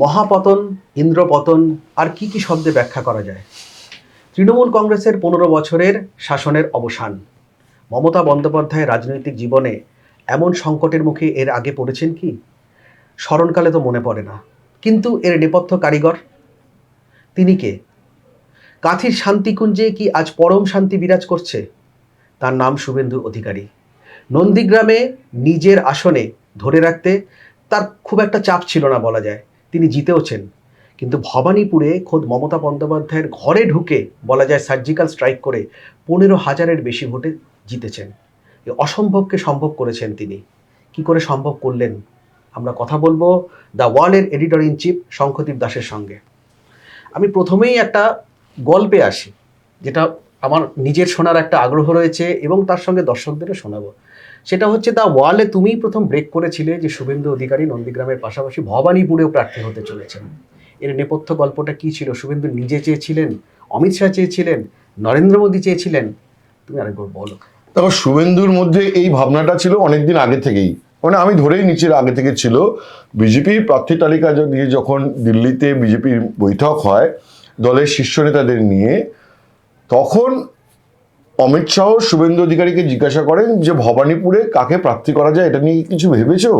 মহাপতন, ইন্দ্রপতন আর কি কি শব্দে ব্যাখ্যা করা যায়? তৃণমূল কংগ্রেসের ১৫ বছরের শাসনের অবসান। মমতা বন্দ্যোপাধ্যায়ের রাজনৈতিক জীবনে এমন সংকটের মুখে এর আগে পড়েছেন কি? স্মরণকালে তো মনে পড়ে না, কিন্তু এর নেপথ্য কারিগর তিনি কে? কাঁথির শান্তিকুঞ্জে কি আজ পরম শান্তি বিরাজ করছে? তার নাম শুভেন্দু অধিকারী। নন্দীগ্রামে নিজের আসনে ধরে রাখতে তার খুব একটা চাপ ছিল না বলা যায়, তিনি জিতেওছেন। কিন্তু ভবানীপুরে খোদ মমতা বন্দ্যোপাধ্যায়ের ঘরে ঢুকে বলা যায় সার্জিক্যাল স্ট্রাইক করে ১৫,০০০-এর বেশি ভোটে জিতেছেন। এ অসম্ভবকে সম্ভব করেছেন তিনি। কি করে সম্ভব করলেন? আমরা কথা বলবো দ্য ওয়ালের এডিটর ইন চিফ শঙ্খদীপ দাসের সঙ্গে। আমি প্রথমেই একটা গল্পে আসি, যেটা আমার নিজের শোনার একটা আগ্রহ রয়েছে এবং তার সঙ্গে দর্শকদেরও শোনাবো। সেটা হচ্ছে দ্য ওয়ালে তুমিই প্রথম ব্রেক করেছিলে যে শুভেন্দু অধিকারী নন্দীগ্রামের পাশাপাশি ভবানীপুরেও প্রার্থী হতে চলেছেন। এর নেপথ্য গল্পটা কি ছিল? শুভেন্দু নিজে চেয়েছিলেন, অমিত শাহ চেয়েছিলেন, নরেন্দ্র মোদী চেয়েছিলেন? তুমি আরেকবার বলো। দেখো, শুভেন্দুর মধ্যে এই ভাবনাটা ছিল অনেকদিন আগে থেকেই, মানে আমি ধরেই নিচের আগে থেকে ছিল। বিজেপির প্রার্থী তালিকা দিয়ে যখন দিল্লিতে বিজেপির বৈঠক হয় দলের শীর্ষ নেতাদের নিয়ে, তখন অমিত শাহ শুভেন্দু অধিকারীকে জিজ্ঞাসা করেন যে ভবানীপুরে কাকে প্রার্থী করা যায়, এটা নিয়ে কিছু ভেবেছো?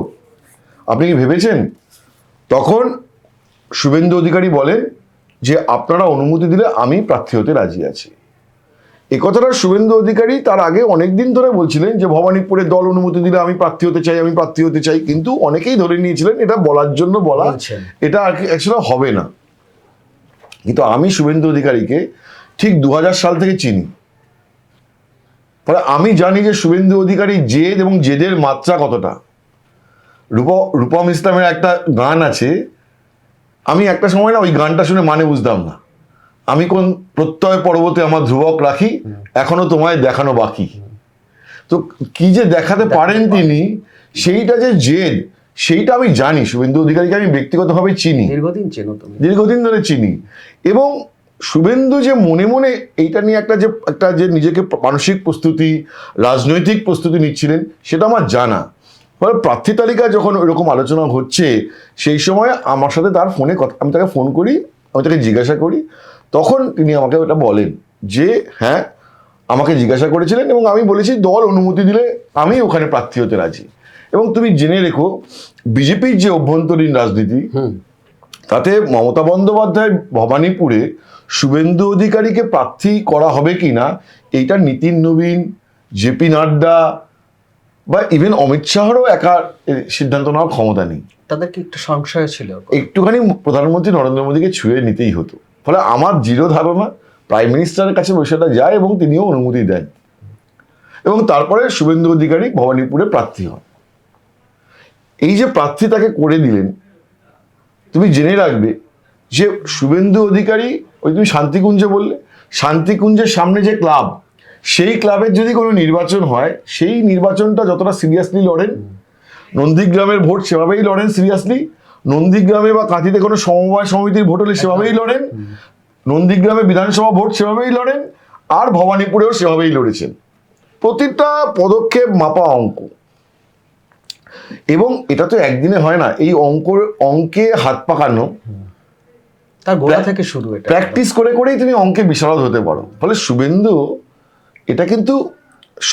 আপনি কি ভেবেছেন? তখন শুভেন্দু অধিকারী বলেন যে আপনারা অনুমতি দিলে আমি প্রার্থী হতে রাজি আছি। এ কথাটা শুভেন্দু অধিকারী তার আগে অনেকদিন ধরে বলছিলেন যে ভবানীপুরে দল অনুমতি দিলে আমি প্রার্থী হতে চাই, আমি প্রার্থী হতে চাই, কিন্তু অনেকেই ধরে নিয়েছিলেন এটা বলার জন্য বলা, এটা আর কি অ্যাকচুয়ালি হবে না। কিন্তু আমি শুভেন্দু অধিকারীকে ঠিক ২০০০ সাল থেকে চিনি। ফলে আমি জানি যে শুভেন্দু অধিকারী জেদ এবং জেদের মাত্রা কতটা। রূপম ইসলামের একটা গান আছে, আমি একটা সময় না ওই গানটা শুনে মানে বুঝতাম না। আমি কোন প্রত্যয় পর্বতে আমার ধ্রুবক রাখি, এখনো তোমায় দেখানো বাকি। তো কি যে দেখাতে পারেন তিনি, সেইটা যে জেদ, সেইটা আমি জানি। শুভেন্দু অধিকারীকে আমি ব্যক্তিগতভাবে চিনি, দীর্ঘদিন ধরে চিনি। এবং শুভেন্দু যে মনে মনে এইটা নিয়ে একটা যে নিজেকে মানসিক প্রস্তুতি, রাজনৈতিক প্রস্তুতি নিচ্ছিলেন, সেটা আমার জানা। ফলে প্রার্থী তালিকা যখন ওইরকম আলোচনা হচ্ছে, সেই সময় আমার সাথে তার ফোনে কথা, আমি তাকে ফোন করি, আমি তাকে জিজ্ঞাসা করি, তখন তিনি আমাকে ওটা বলেন যে হ্যাঁ, আমাকে জিজ্ঞাসা করেছিলেন এবং আমি বলেছি দল অনুমতি দিলে আমি ওখানে প্রার্থী হতে রাজি। এবং তুমি জেনে রেখো, বিজেপির যে অভ্যন্তরীণ রাজনীতি, তাতে মমতা বন্দ্যোপাধ্যায় ভবানীপুরে শুভেন্দু অধিকারীকে প্রার্থী করা হবে কিনা, এইটা নীতিন নবীন, জেপি নাড্ডা বা ইভেন অমিত শাহরও একা সিদ্ধান্ত নেওয়ার ক্ষমতা নেই। তাদেরকে একটু সংশয় ছিল, একটুখানি প্রধানমন্ত্রী নরেন্দ্র মোদীকে ছুঁয়ে নিতেই হতো। ফলে আমার দৃঢ় ধারণা প্রাইম মিনিস্টারের কাছে বিষয়টা যায় এবং তিনিও অনুমতি দেন, এবং তারপরে শুভেন্দু অধিকারী ভবানীপুরে প্রার্থী হন। এই যে প্রার্থী তাকে করে দিলেন, তুমি জেনে রাখবে যে শুভেন্দু অধিকারী, ওই তুমি শান্তিকুঞ্জে বললে, শান্তিকুঞ্জের সামনে যে ক্লাব, সেই ক্লাবের যদি কোনো নির্বাচন হয়, সেই নির্বাচনটা যতটা সিরিয়াসলি লড়েন, নন্দীগ্রামের ভোট সেভাবেই লড়েন সিরিয়াসলি, নন্দীগ্রামে বা কাঁথিতে কোনো সমবায় সমিতির ভোট হলে সেভাবেই লড়েন, নন্দীগ্রামে বিধানসভা ভোট সেভাবেই লড়েন, আর ভবানীপুরেও সেভাবেই লড়েছেন। প্রতিটা পদক্ষেপ মাপা অঙ্ক, এবং এটা তো একদিনে হয় না। এই অঙ্কে হাত পাকানো তার গোড়া থেকে শুরু, এটা প্র্যাকটিস করে করেই তুমি অঙ্কে বিশারদ হতে পারো। ফলে শুভেন্দু এটা কিন্তু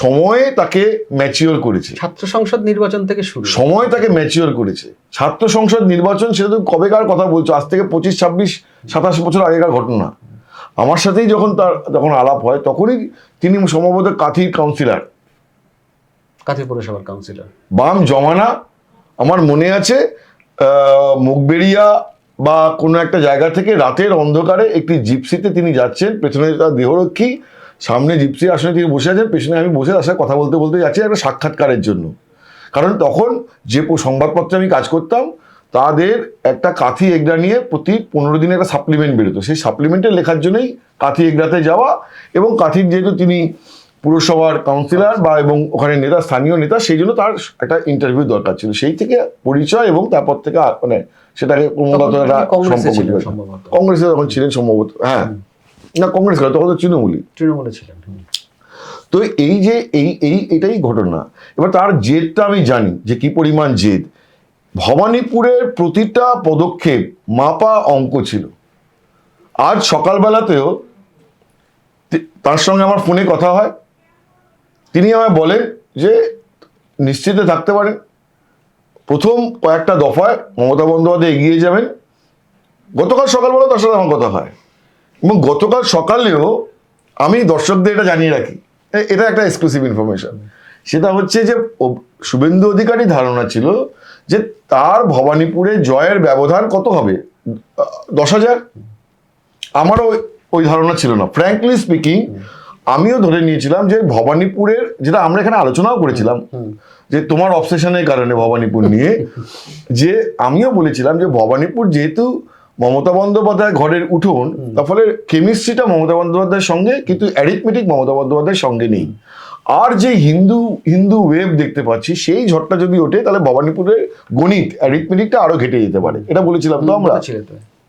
সময়ে তাকে ম্যাচিওর করেছে। ছাত্র সংসদ নির্বাচন থেকে শুরু, সময় তাকে ম্যাচিওর করেছে। ছাত্র সংসদ নির্বাচন, সেটা তো কবেকার কথা বলছো, আজ থেকে 25, 26, 27 বছর আগেকার ঘটনা। আমার সাথেই যখন আলাপ হয়, তখনই তিনি সম্ভবত কাঁথির কাউন্সিলর, কাঁথি পৌরসভার কাউন্সিলর, বাম জমানা। আমার মনে আছে মুখবেড়িয়া বা কোনো একটা জায়গা থেকে রাতের অন্ধকারে একটি জিপসিতে তিনি যাচ্ছেন, পেছনে তার দেহরক্ষী, সামনে জিপসি আসনে তিনি বসে আছেন, পেছনে আমি বসে তার সাথে কথা বলতে বলতে যাচ্ছি একটা সাক্ষাৎকারের জন্য। কারণ তখন যে সংবাদপত্রে আমি কাজ করতাম, তাদের একটা কাঁথি এগড়া নিয়ে প্রতি 15 দিনে একটা সাপ্লিমেন্ট বেরোতো। সেই সাপ্লিমেন্টের লেখার জন্যই কাঁথি এগড়াতে যাওয়া, এবং কাঁথির যেহেতু তিনি পুরসভার কাউন্সিলর বা এবং ওখানে নেতা, স্থানীয় নেতা, সেই জন্য তার একটা ইন্টারভিউ দরকার ছিল। সেই থেকে পরিচয়, এবং তারপর থেকে মানে সেটাকে ক্রমাগত একটা সম্পর্ক। কংগ্রেসে তখন ছিলেন সম্ভবত, হ্যাঁ, না কংগ্রেস তখন তো তৃণমূলে ছিলেন। তো এই যে এটাই ঘটনা। এবার তার জেদটা আমি জানি যে কি পরিমাণ জেদ। ভবানীপুরের প্রতিটা পদক্ষেপ মাপা অঙ্ক ছিল। আজ সকালবেলাতেও তার সঙ্গে আমার ফোনে কথা হয়, তিনি আমায় বলেন যে নিশ্চিন্তে থাকতে পারেন, প্রথম কয়েকটা দফায় মমতা বন্দ্যোপাধ্যায় এগিয়ে যাবেন। গতকাল সকালবেলা তার সাথে আমার কথা হয়, এবং গতকাল সকালেও আমি দর্শকদের এটা জানিয়ে রাখি, এটা একটা এক্সক্লুসিভ ইনফরমেশন, সেটা হচ্ছে যে শুভেন্দু অধিকারী ধারণা ছিল যে তার ভবানীপুরে জয়ের ব্যবধান কত হবে, 10,000। আমারও ওই ধারণা ছিল না, ফ্র্যাঙ্কলি স্পিকিং। আমিও ধরে নিয়েছিলাম যে ভবানীপুরের, যেটা আমরা এখানে আলোচনাও করেছিলাম যে তোমার অবসেশনের কারণে ভবানীপুর নিয়ে, যে আমিও বলেছিলাম যে ভবানীপুর যেহেতু মমতা বন্দ্যোপাধ্যায় ঘরের উঠোন, তার ফলে কেমিস্ট্রিটা মমতা বন্দ্যোপাধ্যায়ের সঙ্গে, কিন্তু অ্যারিথমেটিক মমতা বন্দ্যোপাধ্যায়ের সঙ্গে নেই। আর যে হিন্দু ওয়েভ দেখতে পাচ্ছি, সেই ঝড়টা যদি ওঠে তাহলে ভবানীপুরের গণিত অ্যারিথমেটিকটা আরো ঘেটে যেতে পারে, এটা বলেছিলাম তো আমরা।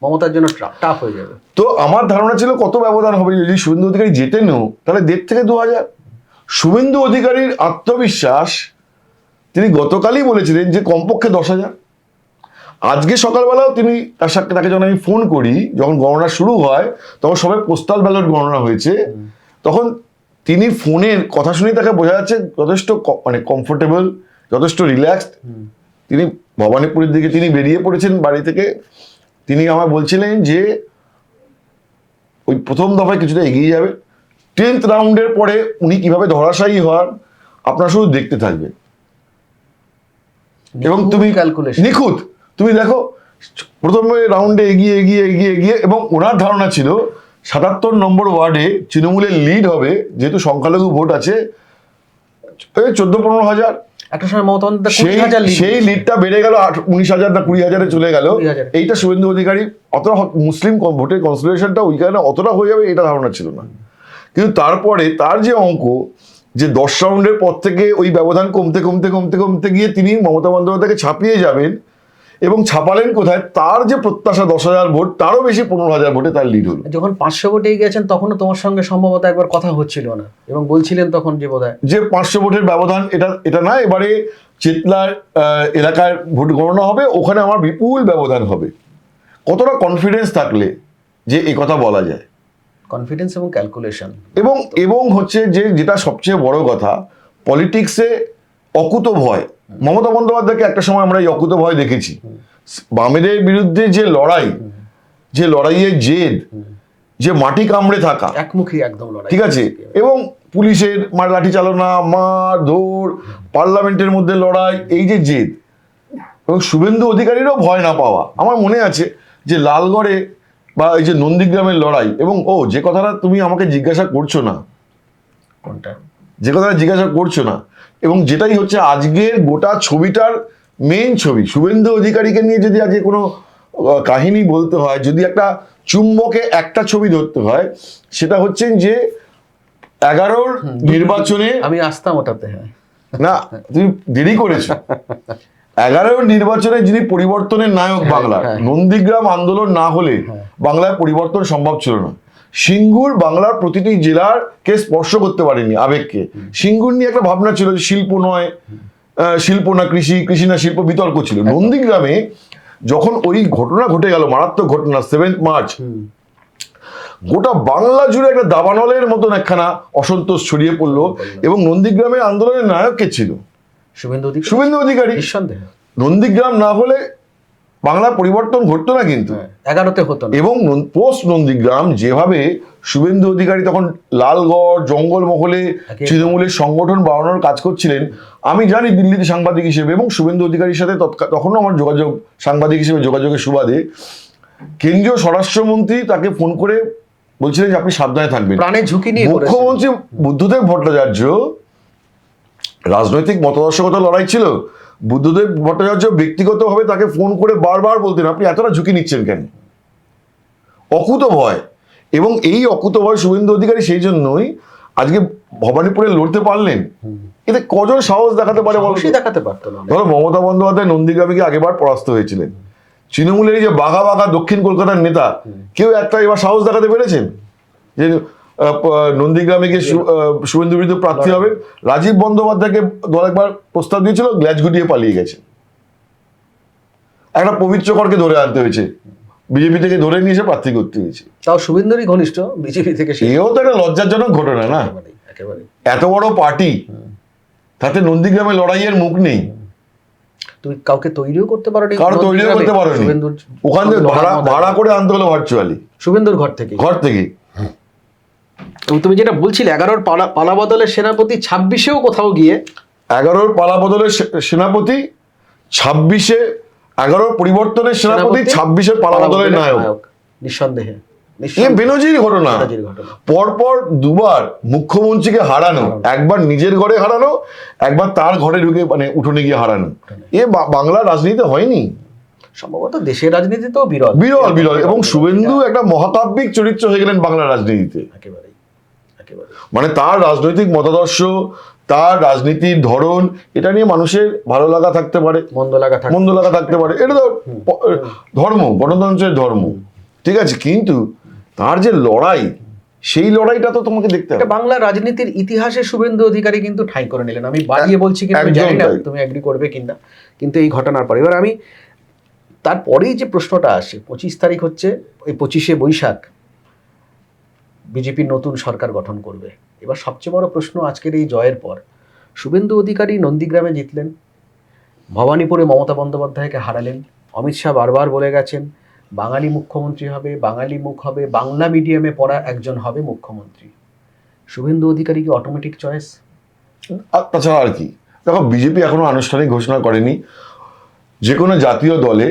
মমতার জন্য টাফ হয়ে যাবে। তো আমার ধারণা ছিল কত ব্যবধান হবে যদি শুভেন্দু অধিকারী জেতেনও, তাহলে 1.5 থেকে 2,000। শুভেন্দু অধিকারীর আত্মবিশ্বাস, তিনি গতকালই বলেছিলেন যে কমপক্ষে 10,000। আজকে সকালবেলাও তিনি তাকে যখন আমি ফোন করি, যখন গণনা শুরু হয় তখন সবাই পোস্টাল ব্যালট গণনা হয়েছে, তখন তিনি ফোনের কথা শুনেই তাকে বোঝা যাচ্ছে যথেষ্ট মানে কমফোর্টেবল, যথেষ্ট রিল্যাক্সড। তিনি ভবানীপুরের দিকে তিনি বেরিয়ে পড়েছেন বাড়ি থেকে। তিনি আমায় বলছিলেন যে ওই প্রথম দফায় কিছুটা এগিয়ে যাবে, 10th রাউন্ডের পরে উনি কিভাবে ধরাশায়ী হন আপনারা শুধু দেখতে থাকবেন। এবং তুমি নিখুঁত, তুমি দেখো প্রথমে রাউন্ডে এগিয়ে এবং ওনার ধারণা ছিল 77 নম্বর ওয়ার্ডে তৃণমূলের লিড হবে, যেহেতু সংখ্যালঘু ভোট আছে 14-15,000। একটা সময় মমতা সেই লিডটা বেড়ে গেল 19,000 না 20,000-এ চলে গেল। এইটা শুভেন্দু অধিকারী অতটা মুসলিম ভোটের কনসিডারেশনটা ওই কারণে অতটা হয়ে যাবে এটা ধারণা ছিল না। কিন্তু তারপরে তার যে অঙ্ক, যে 10 রাউন্ডের পর থেকে ওই ব্যবধান কমতে গিয়ে তিনি মমতা বন্দ্যোপাধ্যায়কে ছাপিয়ে যাবেন, এবং ছাপালেন কোথায়, তার যে প্রত্যাশা 10,000 ভোট, তারও বেশি 15,000 ভোটে তার লিড হলো। যখন 500 ভোটে গেছেন তখনও তোমার সঙ্গে সম্ভবত একবার কথা হচ্ছিল না, এবং বলছিলেন তখন যে বোধহয় যে 500 ভোটের ব্যবধান এটা না, এবারে চেতলার এলাকার ভোট গণনা হবে, ওখানে আমার বিপুল ব্যবধান হবে। কতটা কনফিডেন্স থাকলে যে এই কথা বলা যায়, কনফিডেন্স এবং ক্যালকুলেশন, এবং হচ্ছে যে যেটা সবচেয়ে বড় কথা, পলিটিক্সে অকুত ভয়। মমতা বন্দ্যোপাধ্যায়কে একটা সময় আমরা এই অকুত ভয় দেখেছি, বামেদের বিরুদ্ধে যে লড়াইয়ের জেদ, যে মাটি কামড়ে থাকা, একমুখী একদম লড়াই, ঠিক আছে, এবং পুলিশের লাঠি চালনা, মার ধর, পার্লামেন্টের মধ্যে লড়াই, এই যে জেদ, এবং শুভেন্দু অধিকারীরও ভয় না পাওয়া। আমার মনে আছে যে লালগড়ে বা এই যে নন্দীগ্রামের লড়াই, এবং যে কথাটা তুমি আমাকে জিজ্ঞাসা করছো না, কোনটা যে কথাটা জিজ্ঞাসা করছো না, এবং যেটাই হচ্ছে আজকের গোটা ছবিটার মেইন ছবি, শুভেন্দু অধিকারীকে নিয়ে যদি আজকে কোনো কাহিনী বলতে হয়, যদি একটা চুম্বকে একটা ছবি ধরতে হয়, সেটা হচ্ছে যে 11-র নির্বাচনে, আমি আসতাম ওটাতে, হ্যাঁ না তুমি দেরি করেছো, 11-র নির্বাচনে যিনি পরিবর্তনের নায়ক বাংলার, নন্দীগ্রাম আন্দোলন না হলে বাংলায় পরিবর্তন সম্ভব ছিল না। সিঙ্গুর বাংলার প্রতিটি জেলার কে স্পর্শ করতে পারেনি আবেগকে। সিঙ্গুর নিয়ে একটা ভাবনা ছিল যে শিল্প নয়, শিল্প না কৃষি, কৃষি না শিল্প, বিতর্ক ছিল। নন্দীগ্রামে যখন ওই ঘটনা ঘটে গেল, মারাত্মক ঘটনা, 7th মার্চ, গোটা বাংলা জুড়ে একটা দাবানলের মতন একখানা অসন্তোষ ছড়িয়ে পড়লো। এবং নন্দীগ্রামের আন্দোলনের নায়ক কে ছিল? শুভেন্দু অধিকারী। নন্দীগ্রাম না হলে বাংলা পরিবর্তন ঘটতো না, কিন্তু 11-তে হতো না। এবং পোস্ট নন্দীগ্রাম যেভাবে শুভেন্দু অধিকারী তখন লালগড় জঙ্গলমহলে তৃণমূলের সংগঠন বাড়ানোর কাজ করছিলেন, আমি জানি দিল্লিতে সাংবাদিক হিসেবে, এবং শুভেন্দু অধিকারীর সাথে তখনও আমার সাংবাদিক হিসেবে যোগাযোগের সুবাদে কেন্দ্রীয় স্বরাষ্ট্রমন্ত্রী তাকে ফোন করে বলছিলেন যে আপনি সাবধানে থাকবেন। প্রাণের ঝুঁকি নিয়ে মুখ্যমন্ত্রী বুদ্ধদেব ভট্টাচার্য, রাজনৈতিক মতাদর্শগত লড়াই ছিল, বুদ্ধদেব ভট্টাচার্য ব্যক্তিগতভাবে তাকে ফোন করে বারবার বলতেন আপনি এতটা ঝুঁকি নিচ্ছেন কেন, অকুত ভয়। এবং এই অকুত ভয় শুভেন্দু অধিকারী সেই জন্যই আজকে ভবানীপুরে লড়তে পারলেন। এতে কজন সাহস দেখাতে পারে? দেখাতে পারতো না। ধরো মমতা বন্দ্যোপাধ্যায় নন্দীগ্রামে গিয়ে আগেবার পরাস্ত হয়েছিলেন, তৃণমূলের এই যে বাঘা দক্ষিণ কলকাতার নেতা, কেউ একটা এবার সাহস দেখাতে পেরেছেন যে নন্দীগ্রামে গিয়ে শুভেন্দুর বিরুদ্ধে প্রার্থী হবেন? রাজীব বন্দ্যোপাধ্যায়কে দল একবার প্রস্তাব দিয়েছিল, গ্ল্যাচ গুটিয়ে পালিয়ে গেছে। একটা পবিত্র করকে ধরে আনতে হয়েছে, বিজেপি থেকে ধরে নিয়ে এসে প্রার্থী করতে হয়েছে। তাও শুভেন্দুরই ঘনিষ্ঠ বিজেপি থেকে সে। এও তো একটা লজ্জাজনক ঘটনা না, একেবারে এত বড় পার্টি, তাতে নন্দীগ্রামে লড়াইয়ের মুখ নেই। তুমি কাউকে তৈরিও করতে পারোনি, কারো তৈরিও করতে পারোনি, শুভেন্দুর ওখান থেকে ভাড়া করে আনতে হলো ভার্চুয়ালি, শুভেন্দুর ঘর থেকে। এবং তুমি যেটা বলছিলে 11-র পালা বদলের সেনাপতি 26-এও কোথাও গিয়ে 11-র পালা বদলের সেনাপতি, 26-এ 11-র পরিবর্তনের সেনাপতি, 26-এর পালা বদলের নায়ক। নিঃসন্দেহে বেনজির ঘটনা। পরপর দুবার মুখ্যমন্ত্রীকে হারানো, একবার নিজের ঘরে হারানো, একবার তার ঘরে ঢুকে মানে উঠোনে গিয়ে হারানো, এ বাংলার রাজনীতিতে হয়নি, সম্ভবত দেশের রাজনীতিতেও বিরল বিরল বিরল। এবং শুভেন্দু একটা মহাকাব্যিক চরিত্র হয়ে গেলেন বাংলার রাজনীতিতে। মানে তার রাজনৈতিক মতাদর্শ, তার রাজনীতির ধরন, এটা নিয়ে মানুষের ভালো লাগা থাকতে পারে, মন্দ লাগা থাকতে পারে, এটা তো ধর্ম, গণতন্ত্রের ধর্ম, ঠিক আছে। কিন্তু তার যে লড়াই, সেই লড়াইটা তো তোমাকে দেখতে হবে। বাংলা রাজনীতির ইতিহাসে শুভেন্দু অধিকারী কিন্তু ঠাঁই করে নিলেন। আমি বাড়িয়ে বলছি কিন্তু আমি জানি না তুমি এগ্রি করবে কিনা, কিন্তু এই ঘটনার পর এবার আমি তারপরেই যে প্রশ্নটা আসে, 25 তারিখ হচ্ছে, ওই 25শে বৈশাখ বিজেপির নতুন সরকার গঠন করবে। এবার সবচেয়ে বড় প্রশ্ন আজকের এই জয়ের পর, শুভেন্দু অধিকারী নন্দীগ্রামে জিতলেন, ভবানীপুরে মমতা বন্দ্যোপাধ্যায়কে হারালেন, অমিত শাহ বারবার বলে গেছেন বাঙালি মুখ্যমন্ত্রী হবে, বাঙালি মুখ হবে, বাংলা মিডিয়ামে পড়া একজন হবে মুখ্যমন্ত্রী। শুভেন্দু অধিকারী কি অটোমেটিক চয়েস? তাছাড়া আর কি, দেখো বিজেপি এখনো আনুষ্ঠানিক ঘোষণা করেনি। যে কোনো জাতীয় দলে,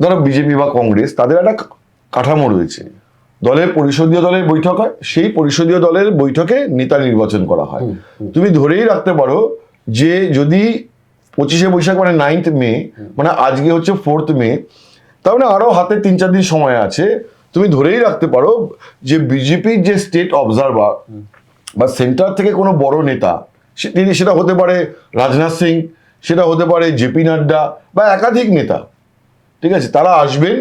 ধরো বিজেপি বা কংগ্রেস, তাদের একটা কাঠামো রয়েছে, দলের পরিষদীয় দলের বৈঠক হয়, সেই পরিষদীয় দলের বৈঠকে নেতা নির্বাচন করা হয়। তুমি ধরেই রাখতে পারো যে যদি 25শে বৈশাখ মানে 9th মে, মানে আজকে হচ্ছে 4th মে, তার মানে আরো হাতে 3-4 দিন সময় আছে। তুমি ধরেই রাখতে পারো যে বিজেপির যে স্টেট অবজারভার বা সেন্টার থেকে কোনো বড় নেতা, সেটা হতে পারে রাজনাথ সিং, সেটা হতে পারে জেপি নাড্ডা বা একাধিক নেতা, ঠিক আছে, তারা আসবেন,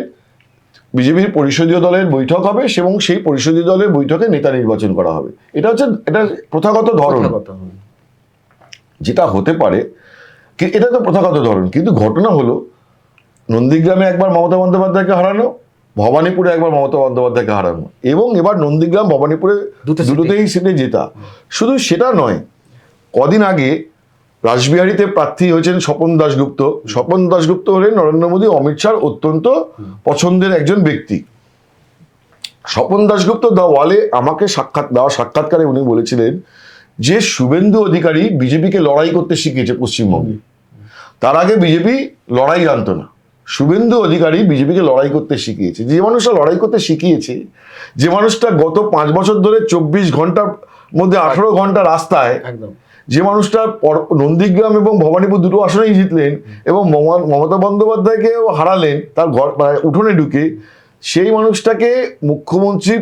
বিজেপির পরিষদীয় দলের বৈঠক হবে এবং সেই পরিষদীয় দলের বৈঠকে নেতা নির্বাচন করা হবে। এটা হচ্ছে এটা প্রথাগত ধরন, যেটা হতে পারে, এটা তো প্রথাগত ধরন। কিন্তু ঘটনা হলো নন্দীগ্রামে একবার মমতা বন্দ্যোপাধ্যায়কে হারানো, ভবানীপুরে একবার মমতা বন্দ্যোপাধ্যায়কে হারানো, এবং এবার নন্দীগ্রাম ভবানীপুরে দুটোতেই সিটে জেতা। শুধু সেটা নয়, কদিন আগে রাসবিহারীতে প্রার্থী হয়েছেন স্বপন দাশগুপ্ত। স্বপন দাশগুপ্ত হলেন নরেন্দ্র মোদী, অমিত শাহর অত্যন্ত পছন্দের একজন ব্যক্তি। স্বপন দাশগুপ্ত দ্য ওয়ালে আমাকে সাক্ষাৎকারে উনি বলেছিলেন যে শুভেন্দু অধিকারী বিজেপিকে লড়াই করতে শিখিয়েছে পশ্চিমবঙ্গে। তার আগে বিজেপি লড়াই জানতো না, শুভেন্দু অধিকারী বিজেপিকে লড়াই করতে শিখিয়েছে। যে মানুষটা লড়াই করতে শিখিয়েছে, যে মানুষটা গত 5 বছর ধরে 24 ঘন্টার মধ্যে 18 ঘন্টা রাস্তায়, যে মানুষটা নন্দীগ্রাম এবং ভবানীপুর দুটো আসনেই জিতলেন এবং মমতা বন্দ্যোপাধ্যায়কে হারালেন তার ঘর উঠোনে ঢুকে, সেই মানুষটাকে মুখ্যমন্ত্রী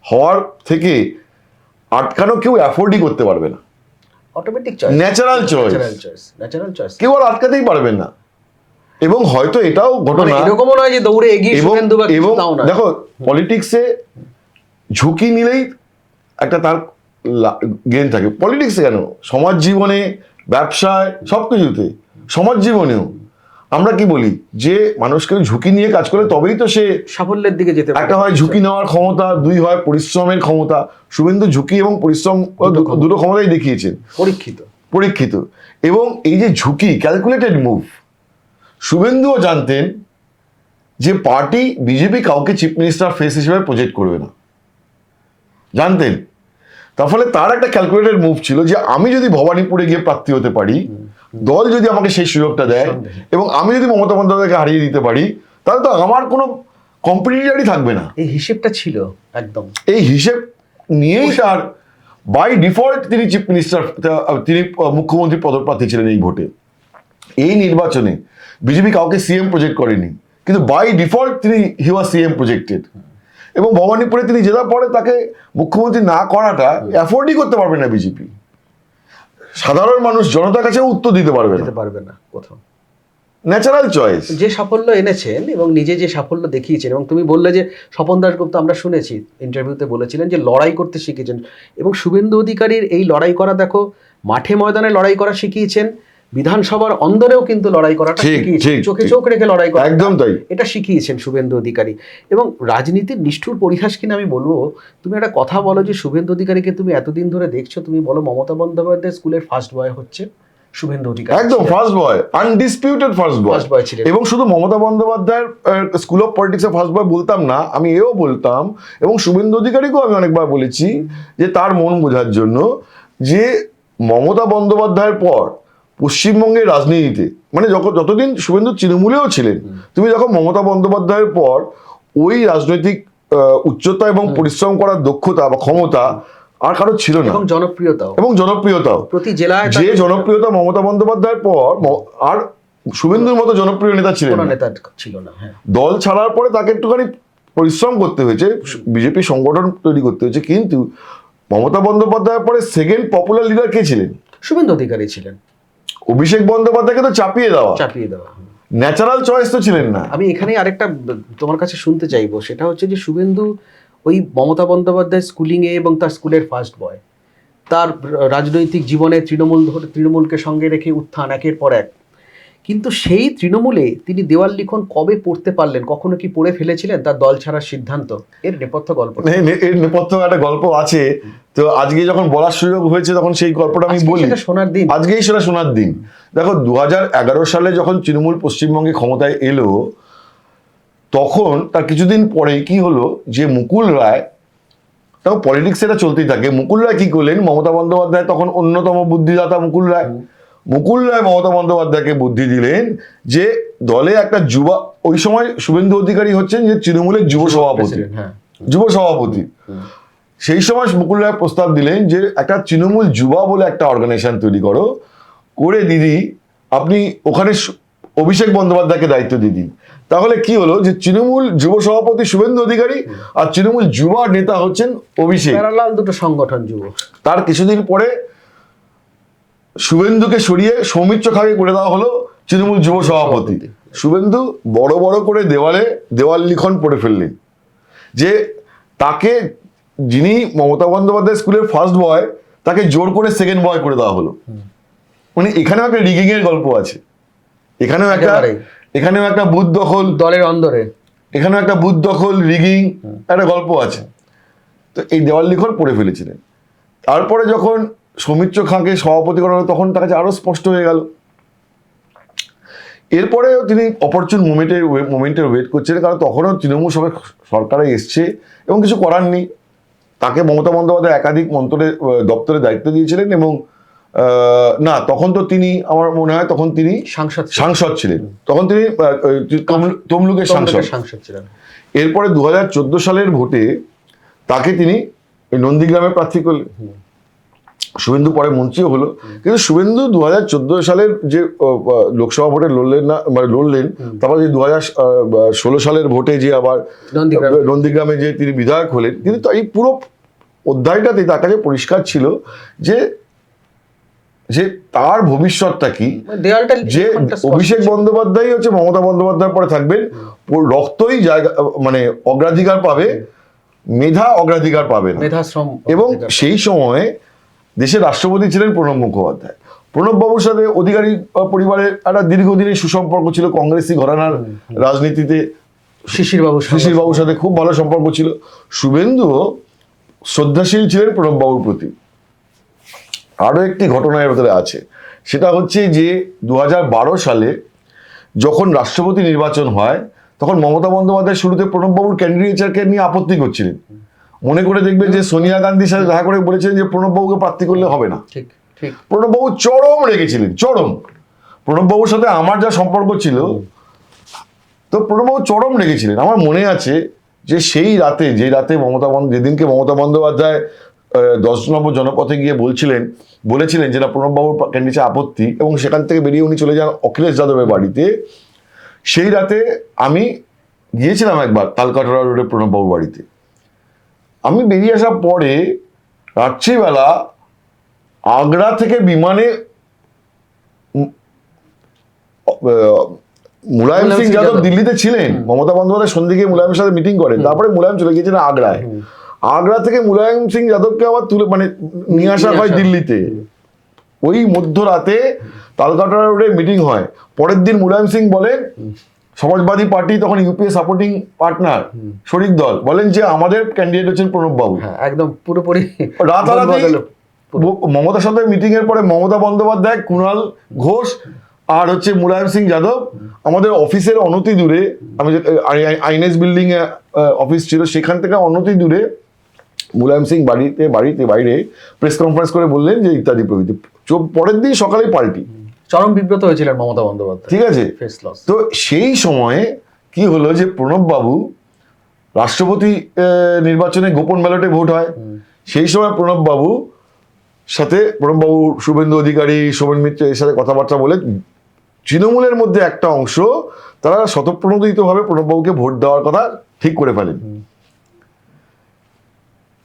হওয়ার থেকে আটকানো কেউ অ্যাফোর্ডই করতে পারবে না। অটোমেটিক চয়েস, ন্যাচারাল চয়েস, কেউ আর আটকাতেই পারবেন না। এবং হয়তো এটাও ঘটনা, এরকমও নয় যে দৌড়ে এগিয়ে শুভেন্দু বা এবং দেখো পলিটিক্সে ঝুঁকি নিলেই একটা তার গেন থাকে। পলিটিক্সে কেন, সমাজ জীবনে, ব্যবসায়, সবকিছুতে, সমাজ জীবনেও আমরা কি বলি যে মানুষকে ঝুঁকি নিয়ে কাজ করে তবেই তো সে সাফল্যের দিকে যেতে পারে। একটা হয় ঝুঁকি নেওয়ার ক্ষমতা, 2 হয় পরিশ্রমের ক্ষমতা। শুভেন্দু ঝুঁকি এবং পরিশ্রম দুটো ক্ষমতাই দেখিয়েছেন, পরীক্ষিত। এবং এই যে ঝুঁকি, ক্যালকুলেটেড মুভ, শুভেন্দুও জানতেন যে পার্টি বিজেপি কাউকে চিফ মিনিস্টার ফেস হিসেবে প্রজেক্ট করবে না, জানতেন। তার ফলে তার একটা ক্যালকুলেটেড মুভ ছিল যে আমি যদি ভবানীপুরে গিয়ে প্রার্থী হতে পারি, দল যদি আমাকে সেই সুযোগটা দেয় এবং আমি যদি মমতা বন্দ্যোপাধ্যায়কে হারিয়ে দিতে পারি, তাহলে তো আমার কোনো কম্পিটিটরই থাকবে না। এই হিসেবটা ছিল একদম, এই হিসেব নিয়েই তার বাই ডিফল্ট তিনি চিফ মিনিস্টার, তিনি মুখ্যমন্ত্রী পদপ্রার্থী ছিলেন এই ভোটে। এই নির্বাচনে বিজেপি কাউকে সিএম প্রজেক্ট করেনি, কিন্তু বাই ডিফল্ট তিনি হি ওয়াজ সিএম প্রজেক্টেড। এবং ভবানীপুরে তিনি জেতার পরে তাকে মুখ্যমন্ত্রী না করাটা অ্যাফোর্ডই করতে পারবে না বিজেপি। সাধারণ মানুষ জনতার কাছে উত্তর দিতে পারবে না কোথাও। Natural choice. যে সাফল্য এনেছেন এবং নিজে যে সাফল্য দেখিয়েছেন, এবং তুমি বললে যে স্বপন দাশগুপ্ত, আমরা শুনেছি ইন্টারভিউতে বলেছিলেন যে লড়াই করতে শিখেছেন, এবং শুভেন্দু অধিকারীর এই লড়াই করা, দেখো মাঠে ময়দানে লড়াই করা শিখিয়েছেন, বিধানসভার অন্দরেও কিন্তু লড়াই করাটা ঠিক, শিখিয়েছেন, ঠিক, চোখে ঠিক। চোখ রেখে লড়াই করা, একদম তাই। এটা শিখিয়েছেন শুভেন্দু অধিকারী। এবং রাজনীতির নিষ্ঠুর পরিহাস কিনা আমি বলবো, তুমি একটা কথা বলো যে শুভেন্দু অধিকারীকে তুমি এতদিন ধরে দেখছো, তুমি বলো মমতা বন্দ্যোপাধ্যায় স্কুলের ফার্স্ট বয় হচ্ছে শুভেন্দু অধিকারী, একদম first boy, undisputed first boy. First boy ছিলেন। এবং শুধু মমতা বন্দ্যোপাধ্যায়ের স্কুল অফ পলিটিক্সের ফার্স্ট বয় বলতাম না, আমি এও বলতাম এবং শুভেন্দু অধিকারীকেও আমি অনেকবার বলেছি যে তার মন বোঝার জন্য, যে মমতা বন্দ্যোপাধ্যায়ের পর পশ্চিমবঙ্গের রাজনীতিতে, মানে যতদিন শুভেন্দু তৃণমূলেও ছিলেন, তুমি যখন মমতা বন্দ্যোপাধ্যায়ের পর ওই রাজনৈতিক উচ্চতা এবং পরিশ্রম করার দক্ষতা বা ক্ষমতা আর কারো ছিল না, এবং জনপ্রিয়তাও প্রতি জেলায় যে জনপ্রিয়তা মমতা বন্দ্যোপাধ্যায়ের পর আর শুভেন্দুর মতো জনপ্রিয় নেতা ছিলেন না। হ্যাঁ, দল ছাড়ার পরে তাকে একটুখানি পরিশ্রম করতে হয়েছে, বিজেপি সংগঠন তৈরি করতে হয়েছে, কিন্তু মমতা বন্দ্যোপাধ্যায়ের পরে সেকেন্ড পপুলার লিডার কে ছিলেন? শুভেন্দু অধিকারী ছিলেন। অভিষেক বন্দ্যোপাধ্যায়কে তো চাপিয়ে দেওয়া, ন্যাচারাল চয়েস তো ছিলেন না। আমি এখানে আরেকটা তোমার কাছে শুনতে চাইবো, সেটা হচ্ছে যে শুভেন্দু ওই মমতা বন্দ্যোপাধ্যায় স্কুলিংয়ে এবং তার স্কুলের ফার্স্ট বয়, তার রাজনৈতিক জীবনে তৃণমূলকে সঙ্গে রেখে উত্থান একের পর এক, কিন্তু সেই তৃণমূলে তিনি দেওয়াল লিখন কবে পড়তে পারলেন? কখনো কি পড়ে ফেলেছিলেন তার দল ছাড়ার সিদ্ধান্ত? এর নেপথ্য গল্প, এর নেপথ্য একটা গল্প আছে। তো আজকে যখন বলার সুযোগ হয়েছে তখন সেই গল্পটা আমি বলি। শোনার দিন, আজকেই সেটা শোনার দিন। দেখো 2011 সালে যখন তৃণমূল পশ্চিমবঙ্গে ক্ষমতায় এলো, তখন তার কিছুদিন পরেই কি হলো, যে মুকুল রায়, তাও পলিটিক্স এটা চলতেই থাকে, মুকুল রায় কি করলেন, মমতা বন্দ্যোপাধ্যায় তখন অন্যতম বুদ্ধিদাতা মুকুল রায় মমতা বন্দ্যোপাধ্যায়কে বুদ্ধি দিলেন যে দলে একটা যুবা, ওই সময় শুভেন্দু অধিকারী হচ্ছেন যে তৃণমূলের যুব সভাপতি, সেই সময় মুকুল রায় প্রস্তাব দিলেন যে একটা তৃণমূল যুবা বলে একটা অর্গানাইজেশন তৈরি করে দিদি আপনি ওখানে অভিষেক বন্দ্যোপাধ্যায়কে দায়িত্ব দিয়ে দিন। তাহলে কি হলো, যে তৃণমূল যুব সভাপতি শুভেন্দু অধিকারী আর তৃণমূল যুবা নেতা হচ্ছেন অভিষেক, দুটো সংগঠন যুব। তার কিছুদিন পরে শুভেন্দুকে সরিয়ে সৌমিত্র খাঁকে করে দেওয়া হলো তৃণমূল যুব সভাপতি। শুভেন্দু বড় বড় করে দেওয়াল লিখন পড়ে ফেললেন যে তাকে, যিনি মমতা বন্দ্যোপাধ্যায় স্কুলের ফার্স্ট বয়, তাকে জোর করে সেকেন্ড বয় করে দেওয়া হলো। মানে এখানেও একটা রিগিং এর গল্প আছে, এখানেও একটা বুথ দখল দলের অন্দরে, এখানেও একটা বুথ দখল, রিগিং একটা গল্প আছে। তো এই দেওয়াল লিখন পড়ে ফেলেছিলেন। তারপরে যখন সৌমিত্র খাঁকে সভাপতি করা হলো, তখন তার কাছে আরো স্পষ্ট হয়ে গেল। এরপরেও তিনি অপরচুন মোমেন্টের ওয়েট করছিলেন, কারণ তখনও তৃণমূল সরকারে এসছে এবং কিছু করার নেই। তাকে মমতা বন্দ্যোপাধ্যায় একাধিক দপ্তরে দায়িত্ব দিয়েছিলেন এবং না, তখন তো তিনি, আমার মনে হয় তখন তিনি সাংসদ ছিলেন, তখন তিনি তমলুকের সাংসদ ছিলেন। এরপরে 2014 সালের ভোটে তাকে তিনি নন্দীগ্রামে প্রার্থী করলেন। শুভেন্দু পরে মন্ত্রীও হলো, কিন্তু শুভেন্দু 2014 সালের যে লোকসভা ভোটে লড়লেন, তারপর যে 2016 সালের ভোটে যে আবার নন্দীগ্রামে যে তিনি বিধায়ক হলেন, কিন্তু এই পুরো অধ্যায়টাতে তার কাছে পরিষ্কার ছিল যে তার ভবিষ্যৎটা কি, যে অভিষেক বন্দ্যোপাধ্যায় হচ্ছে মমতা বন্দ্যোপাধ্যায়ের পরে থাকবেন, রক্তই জায়গা, মানে অগ্রাধিকার পাবে, মেধা অগ্রাধিকার পাবে না। এবং সেই সময়ে দেশের রাষ্ট্রপতি ছিলেন প্রণব মুখোপাধ্যায়। প্রণববাবুর সাথে অধিকারী পরিবারের একটা দীর্ঘদিনের সুসম্পর্ক ছিল, কংগ্রেসি ঘরানার রাজনীতিতে শিশির বাবুর সাথে খুব ভালো সম্পর্ক ছিল। শুভেন্দুও শ্রদ্ধাশীল ছিলেন প্রণববাবুর প্রতি। আরো একটি ঘটনা এর ভেতরে আছে, সেটা হচ্ছে যে 2012 সালে যখন রাষ্ট্রপতি নির্বাচন হয়, তখন মমতা বন্দ্যোপাধ্যায় শুরুতে প্রণববাবুর ক্যান্ডিডেচারকে নিয়ে আপত্তি করছিলেন। মনে করে দেখবেন যে সোনিয়া গান্ধীর সাথে দেখা করে বলেছিলেন যে প্রণববাবুকে প্রার্থী করলে হবে না। প্রণববাবু চরম রেগেছিলেন, চরম। প্রণববাবুর সাথে আমার যা সম্পর্ক ছিল, তো প্রণববাবু চরম রেগেছিলেন। আমার মনে আছে যে সেই রাতে, যেদিনকে মমতা বন্দ্যোপাধ্যায় 10 নম্বর জনপথে গিয়ে বলেছিলেন যে না, প্রণববাবুর ক্যান্ডিডেচার আপত্তি, এবং সেখান থেকে বেরিয়ে উনি চলে যান অখিলেশ যাদবের বাড়িতে। সেই রাতে আমি গিয়েছিলাম একবার তালকাটোরা রোডে প্রণববাবুর বাড়িতে। আমি বেরিয়ে আসার পরে রাত্রিবেলা আগ্রা থেকে বিমানে মুলায়ম সিং যাদব দিল্লিতে ছিলেন, মমতা বন্দ্যোপাধ্যায় সন্ধ্যে গিয়ে মুলায়মের সাথে মিটিং করেন, তারপরে মুলায়ম চলে গিয়েছিলেন আগ্রায়। আগ্রা থেকে মুলায়ম সিং যাদবকে আবার নিয়ে আসা হয় দিল্লিতে। ওই মধ্যরাতে তালকাটা রোডে মিটিং হয়। পরের দিন মুলায়ম সিং বলেন, সমাজবাদী পার্টি তখন ইউপিএ সাপোর্টিং পার্টনার, শরিক দল, বলেন যে আমাদের ক্যান্ডিডেট হচ্ছেন প্রণব বাবু। হ্যাঁ, একদম পুরোপুরি রাতারাতি মমতার সাথে মিটিং এর পরে মমতা বন্দ্যোপাধ্যায়, কুণাল ঘোষ আর হচ্ছে মুলায়ম সিং যাদব আমাদের অফিসের অনতি দূরে, আমি আইএনএস বিল্ডিং এ অফিস ছিল, সেখান থেকে অনতি দূরে মুলায়ম সিং বাড়িতে বাইরে প্রেস কনফারেন্স করে বললেন যে ইত্যাদি প্রভৃতি। পরের দিন সকালেই পাল্টি, চরম বিব্রত হয়েছিলেন মমতা বন্দ্যোপাধ্যায়। ঠিক আছে। তো সেই সময়ে কি হলো যে প্রণব বাবু রাষ্ট্রপতি নির্বাচনে গোপন ব্যালটে ভোট হয়, সেই সময় প্রণব বাবু শুভেন্দু অধিকারী, সোমেন মিত্র এর সাথে কথাবার্তা বলে তৃণমূলের মধ্যে একটা অংশ তারা স্বতঃপ্রণোদিতভাবে প্রণববাবুকে ভোট দেওয়ার কথা ঠিক করে ফেলেন।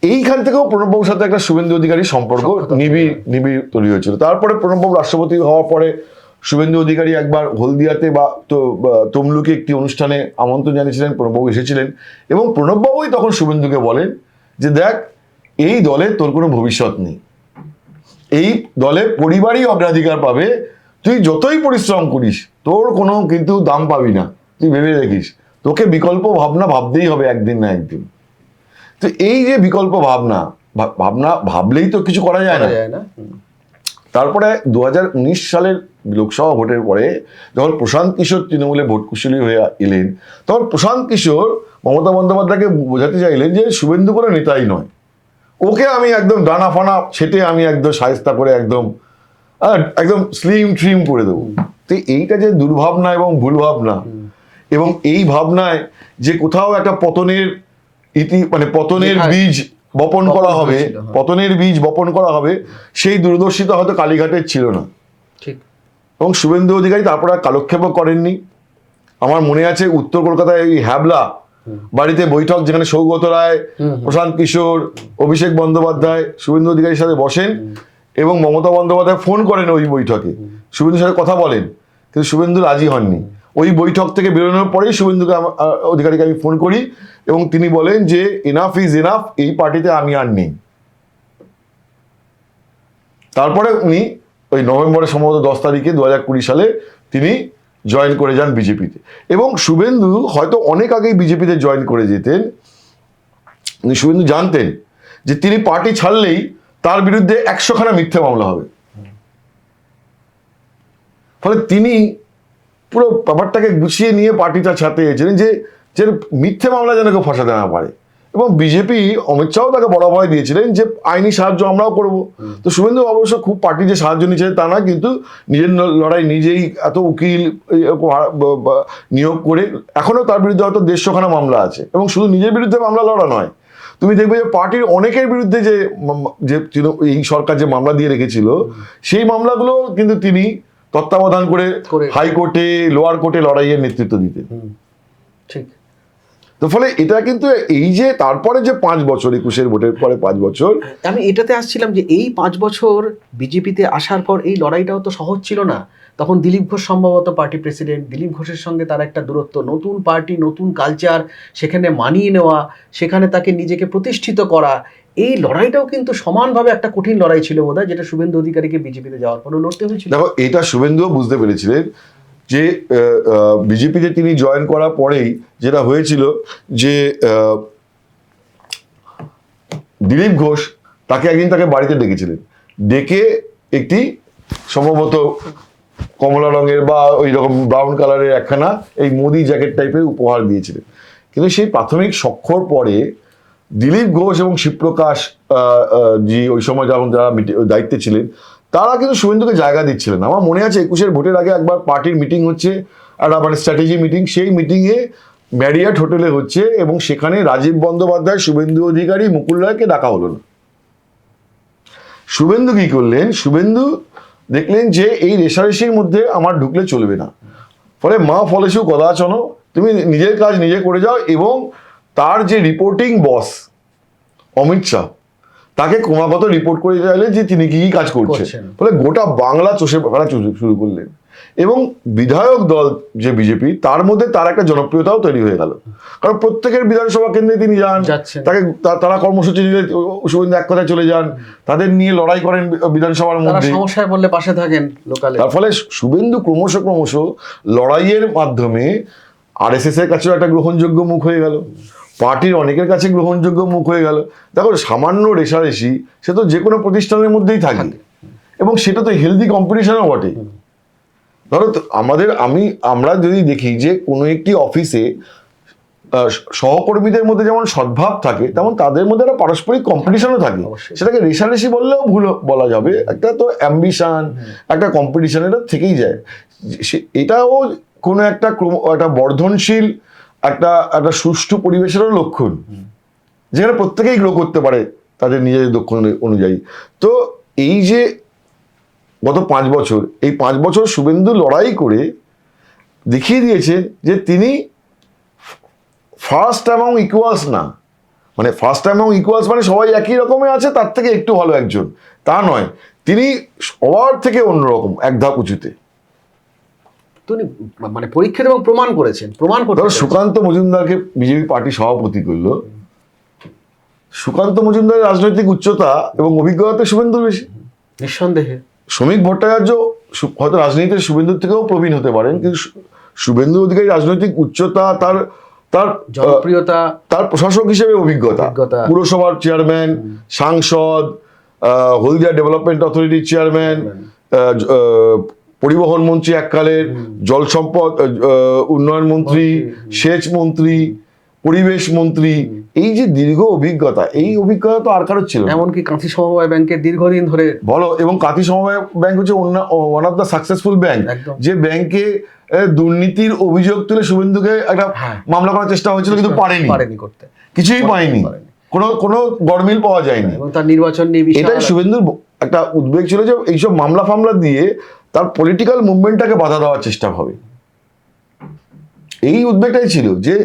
এইখান থেকেও প্রণববাবুর সাথে একটা শুভেন্দু অধিকারী সম্পর্ক নিবিড় তৈরি হয়েছিল। তারপরে প্রণববাবু রাষ্ট্রপতি হওয়ার পরে শুভেন্দু অধিকারী একবার হলদিয়াতে তমলুকে একটি অনুষ্ঠানে আমন্ত্রণ জানিয়েছিলেন, প্রণববাবু এসেছিলেন এবং প্রণববাবুই তখন শুভেন্দুকে বলেন যে দেখ, এই দলে তোর কোনো ভবিষ্যৎ নেই, এই দলে পরিবারই অগ্রাধিকার পাবে, তুই যতই পরিশ্রম করিস তোর কোনো কিন্তু দাম পাবি না, তুই ভেবে দেখিস, তোকে বিকল্প ভাবনা ভাবতেই হবে একদিন না একদিন। তো এই যে বিকল্প ভাবনা ভাবলেই তো কিছু করা যায় না। তারপরে 2019 সালের লোকসভা ভোটের পরে যখন প্রশান্ত কিশোর তৃণমূলে ভোট কুশলী হয়ে এলেন, তখন প্রশান্ত কিশোর মমতা বন্দ্যোপাধ্যায়কে বোঝাতে চাইলেন যে শুভেন্দু কোনো নেতাই নয়, ওকে আমি একদম ডানা ফানা ছেটে আমি একদম শায়েস্তা করে একদম স্লিম ট্রিম করে দেবো। তো এইটা যে দুর্ভাবনা এবং ভুল ভাবনা, এবং এই ভাবনায় যে কোথাও একটা পতনের বীজ বপন করা হবে, সেই দূরদর্শিতা হয়তো কালীঘাটের ছিল না। এবং শুভেন্দু অধিকারী তারপর আর কালক্ষেপও করেননি। আমার মনে আছে উত্তর কলকাতায় এই হ্যাবলা বাড়িতে বৈঠক, যেখানে সৌগত রায়, প্রশান্ত কিশোর, অভিষেক বন্দ্যোপাধ্যায় শুভেন্দু অধিকারীর সাথে বসেন এবং মমতা বন্দ্যোপাধ্যায় ফোন করেন ওই বৈঠকে, শুভেন্দুর সাথে কথা বলেন, কিন্তু শুভেন্দু রাজি হননি। ওই বৈঠক থেকে বেরোনোর পরেই শুভেন্দুকে অধিকারীকে আমি ফোন করি এবং তিনি বলেন যে এনাফ ইজ এনাফ, এই পার্টিতে আমি আর নেই। তারপরে উনি ওই নভেম্বরের সম্ভবত 10 তারিখে 2020 সালে তিনি জয়েন করে যান বিজেপিতে। এবং শুভেন্দু হয়তো অনেক আগেই বিজেপিতে জয়েন করে যেতেন, শুভেন্দু জানতেন যে তিনি পার্টি ছাড়লেই তার বিরুদ্ধে 100খানা মিথ্যে মামলা হবে, ফলে তিনি পুরো ব্যাপারটাকে গুছিয়ে নিয়ে পার্টিটা ছাড়তে গেছিলেন যে মিথ্যে মামলা যেন কেউ ফাঁসাতে না পারে। এবং বিজেপি, অমিত শাহ তাকে বড় ভয় দিয়েছিলেন যে আইনি সাহায্য আমরাও করব। তো শুভেন্দু অবশ্য খুব পার্টি যে সাহায্য নিয়েছিলেন তা না, কিন্তু নিজের লড়াই নিজেই এত উকিল নিয়োগ করে এখনো তার বিরুদ্ধে হয়তো 150খানা মামলা আছে। এবং শুধু নিজের বিরুদ্ধে মামলা লড়া নয়, তুমি দেখবে যে পার্টির অনেকের বিরুদ্ধে যে এই সরকার যে মামলা দিয়ে রেখেছিল, সেই মামলাগুলো কিন্তু তিনি তত্ত্বাবধান করে হাইকোর্টে, লোয়ার কোর্টে লড়াইয়ের নেতৃত্ব দিতেন। ঠিক। তো ফলে এটা কিন্তু এই যে তারপরে যে 5 বছর, 21-এর ভোটের পরে 5 বছর, আমি এটাতে আসছিলাম যে এই 5 বছর বিজেপিতে আসার পর এই লড়াইটাও তো সহজ ছিল না। তখন দিলীপ ঘোষ সম্ভবত পার্টি প্রেসিডেন্ট, দিলীপ ঘোষের সঙ্গে তার একটা দূরত্ব, নতুন পার্টি, নতুন কালচার, সেখানে মানিয়ে নেওয়া, সেখানে তাকে নিজেকে প্রতিষ্ঠিত করা, এই লড়াইটাও কিন্তু সমানভাবে একটা কঠিন লড়াই ছিল বোধহয়, যেটা শুভেন্দু অধিকারীকে বিজেপিতে যাওয়ার পরে লড়তে হয়েছিল। দেখো, এটা শুভেন্দুও বুঝতে পেরেছিলেন যে বিজেপিতে তিনি জয়েন করার পরেই যেটা হয়েছিল যে দিলীপ ঘোষ তাকে একদিন তাকে বাড়িতে ডেকেছিলেন, ডেকে একটি সম্ভবত কমলা রঙের বা ওই রকম ব্রাউন কালারের একখানা এই মোদি জ্যাকেট টাইপের উপহার দিয়েছিলেন। কিন্তু সেই প্রাথমিক সখ্যর পরে দিলীপ ঘোষ এবং শিবপ্রকাশ জি ওই সময় যখন যারা দায়িত্বে ছিলেন, তারা কিন্তু শুভেন্দুকে জায়গা দিচ্ছিলেন। আমার মনে আছে 21-এর ভোটের আগে একবার পার্টির মিটিং হচ্ছে, একটা স্ট্র্যাটেজি মিটিং, সেই মিটিংয়ে ম্যারিয়ট হোটেলে হচ্ছে এবং সেখানে রাজীব বন্দ্যোপাধ্যায়, শুভেন্দু অধিকারী, মুকুল রায়কে ডাকা হলো না। শুভেন্দু কি করলেন? শুভেন্দু দেখলেন যে এই রেশারেশির মধ্যে আমার ঢুকলে চলবে না, ফলে মা ফলেশু কদাচন, তুমি নিজের কাজ নিজে করে যাও। এবং তার যে রিপোর্টিং বস অমিত শাহ, তাকে ক্রমাগত রিপোর্ট করে চাইলেন যে তিনি কি কাজ করছেন, ফলে গোটা বাংলা চষে ফেলা শুরু করলেন। এবং বিধায়ক দল যে বিজেপি, তার মধ্যে তার একটা জনপ্রিয়তাও তৈরি হয়ে গেল, কারণ প্রত্যেকের বিধানসভা কেন্দ্রে তিনি যাচ্ছেন। তাকে তারা কর্মসূচি নিলে শুভেন্দু এক কথায় চলে যান, তাদের নিয়ে লড়াই করেন বিধানসভার তারা মধ্যে, সমস্যায় বললে পাশে থাকেন লোকালে। তার ফলে শুভেন্দু ক্রমশ লড়াইয়ের মাধ্যমে আরএসএস এর কাছেও একটা গ্রহণযোগ্য মুখ হয়ে গেল, পার্টির অনেকের কাছে গ্রহণযোগ্য মুখ হয়ে গেল। দেখো, সামান্য রেষারেষি সে তো যে কোনো প্রতিষ্ঠানের মধ্যেই থাকে, এবং সেটা তো হেলদি কম্পিটিশনও বটে। ধরো আমরা যদি দেখি যে কোনো একটি অফিসে সহকর্মীদের মধ্যে যেমন সদ্ভাব থাকে, তেমন তাদের মধ্যে একটা পারস্পরিক কম্পিটিশনও থাকে। সেটাকে রেষারেষি বললেও ভুল বলা যাবে, একটা তো অ্যাম্বিশন, একটা কম্পিটিশন, এটা থেকেই যায়। এটাও কোনো একটা বর্ধনশীল একটা সুষ্ঠু পরিবেশেরও লক্ষণ, যেখানে প্রত্যেকেই গ্রো করতে পারে তাদের নিজেদের দক্ষতা অনুযায়ী। তো এই যে গত 5 বছর, এই 5 বছর শুভেন্দু লড়াই করে দেখিয়ে দিয়েছে যে তিনি ফার্স্ট অ্যামং ইকুয়ালস না, মানে ফার্স্ট অ্যামং ইকুয়ালস মানে সবাই একই রকমের আছে, তার থেকে একটু ভালো একজন, তা নয়। তিনি সবার থেকে অন্যরকম, এক ধাপ উঁচুতে। তিনি মানে পরীক্ষিত এবং প্রমাণ করেছেন, ধরো সুকান্ত মজুমদারকে বিজেপি পার্টি সভাপতি করলো, সুকান্ত মজুমদারের রাজনৈতিক উচ্চতা এবং অভিজ্ঞতা শুভেন্দুর বেশি, নিঃসন্দেহে। শ্রমিক ভট্টাচার্য হয়তো রাজনীতিতে শুভেন্দুর থেকেও প্রবীণ হতে পারেন, কিন্তু শুভেন্দু অধিকারী রাজনৈতিক উচ্চতা, তার জনপ্রিয়তা, তার প্রশাসক হিসেবে অভিজ্ঞতা, পুরসভার চেয়ারম্যান, সাংসদ, হলদিয়া ডেভেলপমেন্ট অথরিটির চেয়ারম্যান, পরিবহন মন্ত্রী এককালের, জল সম্পদ উন্নয়ন মন্ত্রী, সেচ মন্ত্রী, পরিবেশ মন্ত্রী, এই যে দীর্ঘ অভিজ্ঞতা, এই অভিজ্ঞতা তো আর কারোর ছিল না। এমনকি কাঁথি সমবায় ব্যাংকের দীর্ঘদিন ধরে বলো, এবং কাঁথি সমবায় ব্যাংক হচ্ছে one of the successful bank, যে ব্যাংকে দুর্নীতির অভিযোগ তুলে শুভেন্দুকে একটা মামলা করার চেষ্টা হয়েছিল, কিন্তু পারেনি করতে, কিছুই পায়নি, কোনো গড়মিল পাওয়া যায়নি। এবং তার নির্বাচন নিয়ে এটাই শুভেন্দুর একটা উদ্বেগ ছিল, যে এইসব মামলা ফামলা দিয়ে তার পলিটিক্যাল মুভমেন্টটাকে বাধা দেওয়ার চেষ্টা হবে। এই উদ্বেগটাই ছিল, যে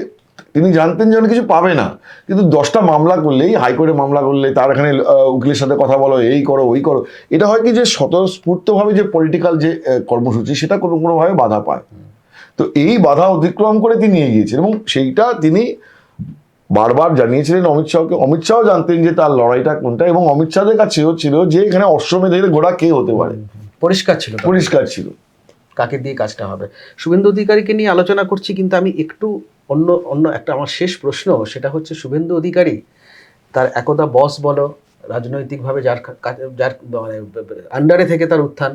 তিনি জানতেন যে কিছু পাবে না, কিন্তু 10টা মামলা করলেই, হাইকোর্টে মামলা করলে, তার এখানে উকিলের সাথে কথা বলো, এই করো ওই করো, এটা হয় কি যে স্বতঃস্ফূর্তভাবে যে পলিটিক্যাল যে কর্মসূচি, সেটা কোনোভাবে বাধা পায়। তো এই বাধা অতিক্রম করে তিনি এগিয়েছেন, এবং সেইটা তিনি বারবার জানিয়েছিলেন অমিত শাহকে। অমিত শাহ জানতেন যে তার লড়াইটা কোনটা, এবং অমিত শাহের কাছেও ছিল যে এখানে অশ্বমেধের ঘোড়া কে হতে পারে, পরিষ্কার ছিল কাকে দিয়ে কাজটা হবে। শুভেন্দু অধিকারীকে নিয়ে আলোচনা করছি, কিন্তু আমি একটু অন্য একটা, আমার শেষ প্রশ্ন সেটা হচ্ছে, শুভেন্দু অধিকারী তার একদা বস বলো, রাজনৈতিকভাবে যার মানে আন্ডারে থেকে তার উত্থান,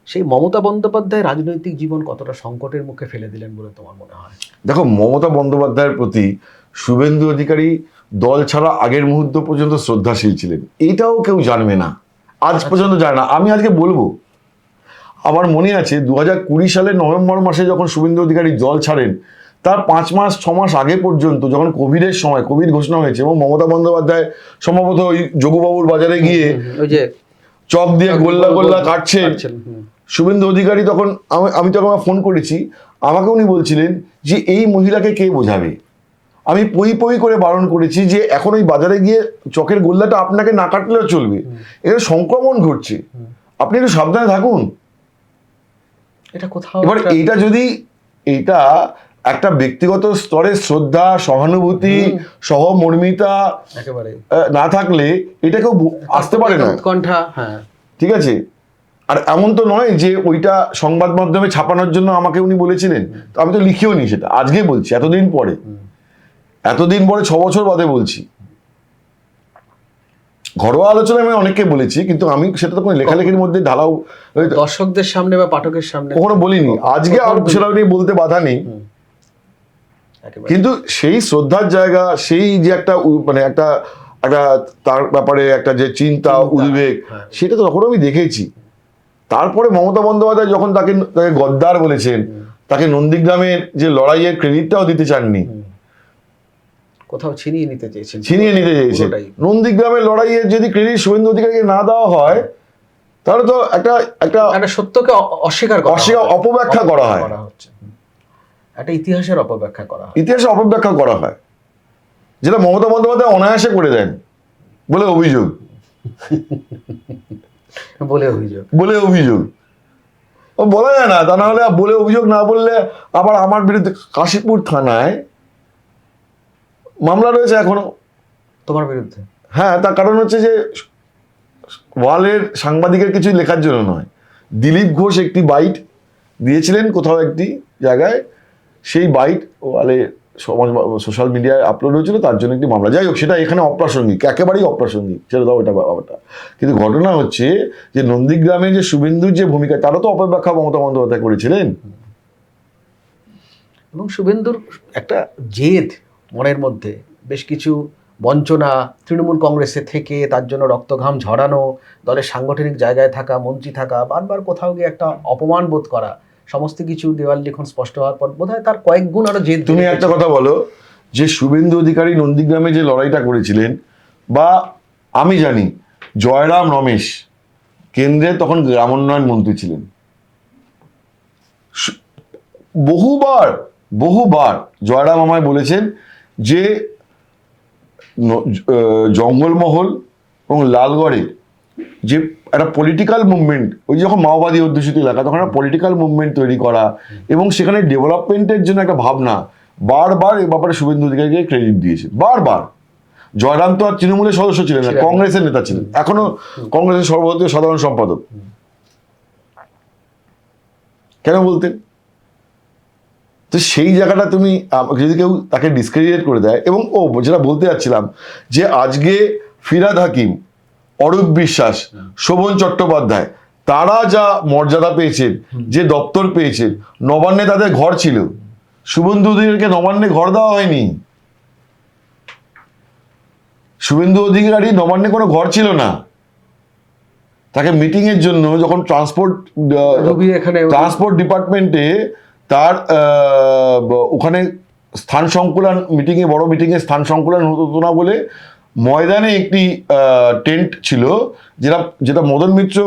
সেই মমতা বন্দ্যোপাধ্যায় রাজনৈতিক জীবন কতটা সংকটের মুখে ফেলে দিলেন বলে তোমার মনে হয়? দেখো, মমতা বন্দ্যোপাধ্যায়ের প্রতি শুভেন্দু অধিকারী দল ছাড়া আগের মুহূর্ত পর্যন্ত শ্রদ্ধাশীল ছিলেন, এইটাও কেউ জানবে না, আজ পর্যন্ত জানে না। আমি আজকে বলবো, আমার মনে আছে 2020 সালের নভেম্বর মাসে যখন শুভেন্দু অধিকারী দল ছাড়েন, তার 5 মাস 6 মাস আগে পর্যন্ত, যখন কোভিডের সময় কোভিড ঘোষণা হয়েছে, এবং মমতা বন্দ্যোপাধ্যায় সম্ভবত ওই যোগুবাবুর বাজারে গিয়ে ওই যে চক দিয়ে গোল্লা কাটছেন, শুভেন্দু অধিকারী তখন, আমি তখন ফোন করেছি, আমাকে উনি বলছিলেন যে এই মহিলাকে কে বোঝাবে। আমি পই করে বারণ করেছি যে এখন ওই বাজারে গিয়ে চকের গোল্লাটা আপনাকে না কাটলেও চলবে, এখানে সংক্রমণ ঘটছে, আপনি একটু সাবধানে থাকুন। এটা কোথাও এবার এইটা একটা ব্যক্তিগত স্তরে শ্রদ্ধা, সহানুভূতি, সহমর্মিতা না থাকলে এটা কেউ আসতে পারে না, উৎকণ্ঠা। হ্যাঁ, ঠিক আছে। আর এমন তো নয় যে ওইটা সংবাদ মাধ্যমে ছাপানোর জন্য আমাকে উনি বলেছিলেন, তো আমি তো লিখিও নি সেটা, আজকে বলছি, এতদিন পরে 6 বছর বাদে বলছি। ঘরোয়া আলোচনায় আমি অনেককে বলেছি, কিন্তু আমি সেটা তো কোনো লেখালেখির মধ্যে ঢালাও দর্শকদের সামনে বা পাঠকের সামনে কখনো বলিনি। আজকে আর সেটা নিয়ে বলতে বাধা নেই, কিন্তু সেই শ্রদ্ধার জায়গা, সেই যে একটা মানে একটা তার ব্যাপারে একটা যে চিন্তা উদ্বেগ, সেটা তো তখন আমি দেখেছি। তারপরে মমতা বন্দ্যোপাধ্যায় যখন তাকে গদ্দার বলেছেন, তাকে নন্দীগ্রামের যে লড়াইয়ের ক্রেডিটটাও দিতে চাননি, কোথাও ছিনিয়ে নিতে চেয়েছেন। নন্দীগ্রামের লড়াইয়ের যদি ক্রেডিট শুভেন্দু অধিকারীকে না দেওয়া হয়, তাহলে তো একটা সত্যকে অস্বীকার অপব্যাখ্যা করা হয়, একটা ইতিহাসের অপব্যাখ্যা করা হয়, যেটা মমতা বন্দ্যোপাধ্যায় অনায়াসে করে দেন বলে অভিযোগ। ও বলা যায় না, তা না হলে বলে অভিযোগ না বললে আবার আমার বিরুদ্ধে কাশীপুর থানায় মামলা রয়েছে এখনো তোমার বিরুদ্ধে? হ্যাঁ, তার কারণ হচ্ছে যে ওয়ালের সাংবাদিকের কিছু লেখার জন্য নয়, দিলীপ ঘোষ একটি বাইট দিয়েছিলেন কোথাও একটি জায়গায়, সেই বাইট ওয়ালে সোশ্যাল মিডিয়ায় আপলোড হয়েছিল, তার জন্য একটি মামলা। যাই হোক, সেটা এখানে অপ্রাসঙ্গিক, একেবারেই অপ্রাসঙ্গিক, ছেড়ে দাও এটা ব্যাপারটা। কিন্তু ঘটনা হচ্ছে যে নন্দীগ্রামে যে শুভেন্দুর যে ভূমিকা, তারও তো অপব্যাখ্যা মমতা বন্দ্যোপাধ্যায় করেছিলেন। এবং শুভেন্দুর একটা জেদ মনের মধ্যে, বেশ কিছু বঞ্চনা, তৃণমূল কংগ্রেসে থেকে তার জন্য রক্তঘাম ঝরানো, দলের সাংগঠনিক জায়গায় থাকা, মন্ত্রী থাকা, বারবার কোথাও গিয়ে একটা অপমান বোধ করা, সমস্ত কিছু দেওয়াল লিখন স্পষ্ট হওয়ার পর বোধহয় তার কয়েক গুণ আরো জেদ। তুমি একটা কথা বলো, যে শুভেন্দু অধিকারী নন্দীগ্রামে যে লড়াইটা করেছিলেন, বা আমি জানি জয়রাম রমেশ কেন্দ্রে তখন গ্রামোন্নয়ন মন্ত্রী ছিলেন, বহুবার বহুবার জয়রাম আমায় বলেছেন যে জঙ্গলমহল এবং লালগড়ে যে একটা পলিটিক্যাল মুভমেন্ট, ওই যখন মাওবাদী অধ্যুষিত এলাকা, তখন একটা পলিটিক্যাল মুভমেন্ট তৈরি করা এবং সেখানে ডেভেলপমেন্টের জন্য একটা ভাবনা, বারবার এ ব্যাপারে শুভেন্দু অধিকারীকে ক্রেডিট দিয়েছে, বারবার। জয়রাম তো আর তৃণমূলের সদস্য ছিলেন না, কংগ্রেসের নেতা ছিলেন, এখনো কংগ্রেসের সর্বভারতীয় সাধারণ সম্পাদক। কেন বলতেন? তো সেই জায়গাটা তুমি যদি কেউ তাকে ডিসক্রেডিট করে দেয়, এবং যেটা বলতে যাচ্ছিলাম, যে আজকে ফিরহাদ হাকিম, অরূপ বিশ্বাস, শোভন চট্টোপাধ্যায়, তারা যা মর্যাদা পেয়েছেন, যে দপ্তর পেয়েছেন, নবান্নে তাদের ঘর ছিল, শুভেন্দু অধিকারীকে নবান্নে ঘর দেওয়া হয়নি। শুভেন্দু অধিকারী নবান্নে কোনো ঘর ছিল না, তাকে মিটিং এর জন্য যখন ট্রান্সপোর্ট ডিপার্টমেন্টে তার ওখানে স্থান সংকুলন, মিটিংয়ে, বড় মিটিংয়ে স্থান সংকুলন হতো না বলে ময়দানে একটি টেন্ট ছিল, যেটা মদন মিত্র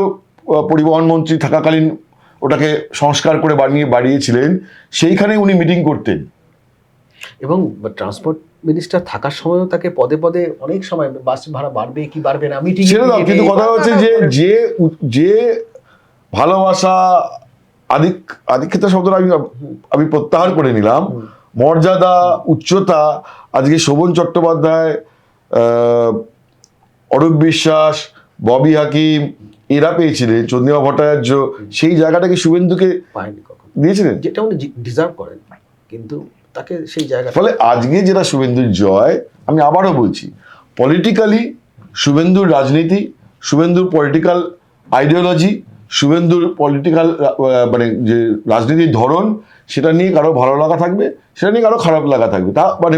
পরিবহন মন্ত্রী থাকাকালীন ওটাকে সংস্কার করে বাড়িয়েছিলেন, সেইখানে উনি মিটিং করতেন। এবং ট্রান্সপোর্ট মিনিস্টার থাকার সময়ও তাকে পদে পদে অনেক সময় বাস ভাড়া বাড়বে কি বাড়বে না মিটিং, কিন্তু কথা হচ্ছে যে যে ভালোবাসা, আধিক্যতা শব্দটা আমি প্রত্যাহার করে নিলাম, মর্যাদা, উচ্চতা আজকে শোভন চট্টোপাধ্যায়, অরূপ বিশ্বাস, ববি হাকিম এরা পেয়েছিলেন, চন্দ্রিমা ভট্টাচার্য, সেই জায়গাটাকে শুভেন্দুকে দিয়েছিলেন, যেটা উনি ডিজার্ভ করেন, কিন্তু তাকে সেই জায়গা। ফলে আজকে যেটা শুভেন্দুর জয়, আমি আবারও বলছি, পলিটিক্যালি শুভেন্দুর রাজনীতি, শুভেন্দুর পলিটিক্যাল আইডিওলজি, শুভেন্দুর পলিটিক্যাল মানে যে রাজনীতির ধরন, সেটা নিয়ে কারো ভালো লাগা থাকবে, সেটা নিয়ে কারো খারাপ লাগা থাকবে, তা মানে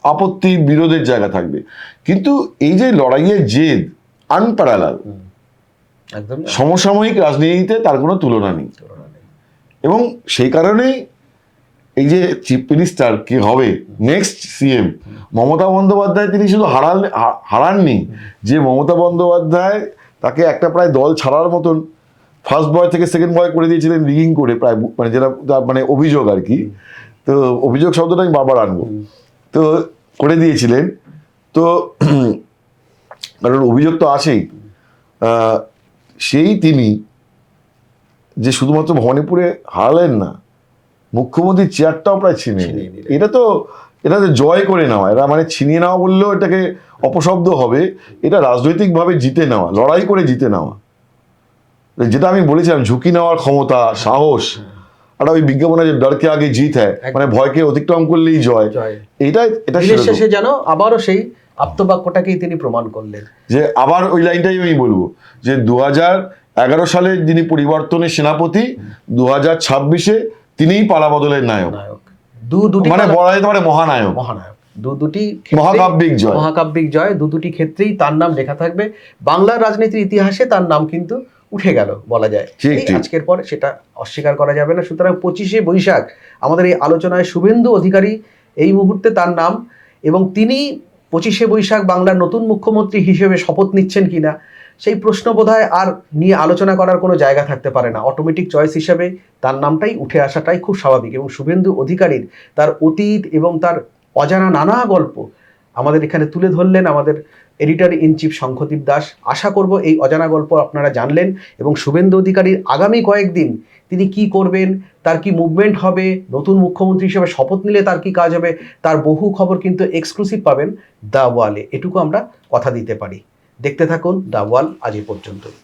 আপত্তি বিরোধের জায়গা থাকবে। কিন্তু এই যে লড়াইয়ের জেদ আনপ্যারালাল, একদম সমসাময়িক রাজনীতিতে তার কোনো তুলনা নেই। এবং সেই কারণেই এই যে চিফ মিনিস্টার কে হবে নেক্সট সিএম, মমতা বন্দ্যোপাধ্যায় তিনি শুধু হারাননি, যে মমতা বন্দ্যোপাধ্যায় তাকে একটা প্রায় দল ছাড়ার মতন ফার্স্ট বয় থেকে সেকেন্ড বয় করে দিয়েছিলেন, রিগিং করে, প্রায় মানে যেটা মানে অভিযোগ আর কি, তো অভিযোগ শব্দটা আমি বারবার আনবো, তো করে দিয়েছিলেন। তো কারণ অভিযোগ তো আছেই, সেই তিনি যে শুধুমাত্র ভবানীপুরে হারালেন না, মুখ্যমন্ত্রীর চেয়ারটাও প্রায় ছিনিয়ে নিলেন। এটা তো জয় করে নেওয়া, এরা মানে ছিনিয়ে নেওয়া বললেও এটাকে অপশব্দ হবে, এটা রাজনৈতিকভাবে জিতে নেওয়া, লড়াই করে জিতে নেওয়া, যেটা আমি বলেছিলাম ঝুঁকি নেওয়ার ক্ষমতা, সাহস, আর ওই বিজ্ঞাপনে যে ডরকে আগে জিত হয়, মানে ভয়কে অতিক্রম করলেই জয়, এটা শেষে যেন আবারও সেই আপ্তবাক্যটাকেই তিনি প্রমাণ করলেন। যে আবার ওই লাইনটাই আমি বলবো, যে 2011 সালে যিনি পরিবর্তনের সেনাপতি, 2026-এ তিনিই পালাবদলের নায়ক, মানে বলা যেতে পারে মহানায়ক, দুটি মহাকাব্যিক জয়, দুটি ক্ষেত্রেই তার নাম লেখা থাকবে বাংলার রাজনীতির ইতিহাসে, তার নাম কিন্তু উঠে গেল বলা যায় আজকের পর, সেটা অস্বীকার করা যাবে না। সুতরাং 25শে বৈশাখ আমাদের এই আলোচনায় শুভেন্দু অধিকারী এই মুহূর্তে তার নাম, এবং তিনি 25শে বৈশাখ বাংলার নতুন মুখ্যমন্ত্রী হিসেবে শপথ নিচ্ছেন কিনা, সেই প্রশ্ন বোধহয় আর নিয়ে আলোচনা করার কোনো জায়গা থাকতে পারে না। অটোমেটিক চয়েস হিসেবে তার নামটাই উঠে আসাটাই খুব স্বাভাবিক। এবং শুভেন্দু অধিকারীর তার অতীত এবং তার অজানা নানা গল্প আমাদের এখানে তুলে ধরলেন আমাদের editor in chief Shankhadip Das. আশা করব এই অজানা গল্প আপনারা জানলেন এবং শুভেন্দু অধিকারীর আগামী কয়েকদিন তিনি কি করবেন, তার কি মুভমেন্ট হবে, নতুন মুখ্যমন্ত্রী হিসেবে শপথ নিলে তার কি কাজ হবে, তার বহু খবর কিন্তু এক্সক্লুসিভ পাবেন দ্য ওয়ালে। এটুকু আমরা কথা দিতে পারি। দেখতে থাকুন দ্য ওয়াল। আজ এই পর্যন্তই।